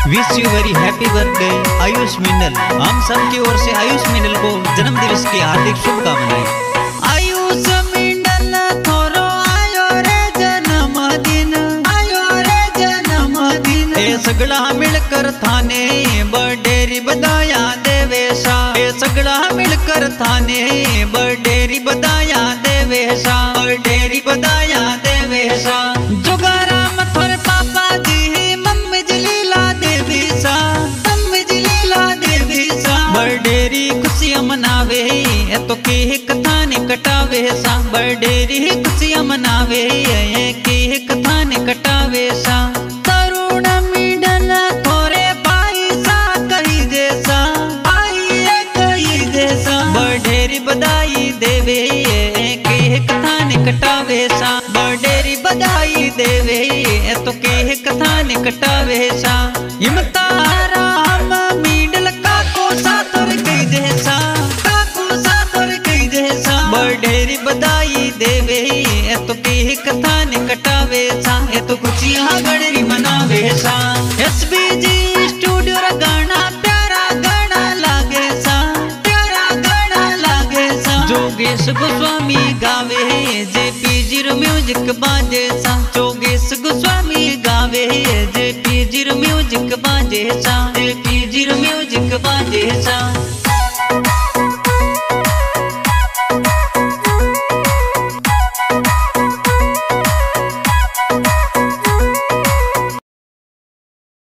Wish you very happy birthday Ayush Minnal. हम सब की ओर से आयुष मिन्नल को जन्मदिवस की हार्दिक शुभकामनाएं। आयुष मिन्नल थोरो आयो रे जन्मदिन, आयो रे जन्मदिन। ए सगड़ा मिलकर थाने बर्थडे बधाया देवे सा, ए सगड़ा मिलकर थाने बर्थडे बधाया देवे सा, बर्थडे बधाया देवे सा। जुगारा मथुर पापा जी मम्मी जलीला देवी सा, मम्मी जलीला देवी सा। बर्थडे खुशियां मनावे तो केक थाने कटावे सा, बर्थडे खुशियां मनावे केक थाने कटावे सा। तरुण मिन्नल थोरे भाई सा कही जैसा, भाई कही जैसा। बर्थडे बधाई देवे केक थाने कटावे सा, बर्थडे बधाई देवे तो केक थाने कटावे सा। हिमतारा हम मिन्नल काको सातोर कही जैसा, काको सातोर कही जैसा। बर्थडे बधाई देवे तो केक थाने कटावे सा, ये तो खुशियां गणरी मनावे सा। एसबीजी स्टूडियो रा गाना प्यारा गाना लागे सा, प्यारा गाना लागे सा। जोगेश गोस्वामी गावे जेपी जीरो म्यूजिक बाजे सा, जोगेश गोस्वामी गावे जेपी जीरो म्यूजिक बाजे सा, जेपी जीरो म्यूजिक बाजे सा।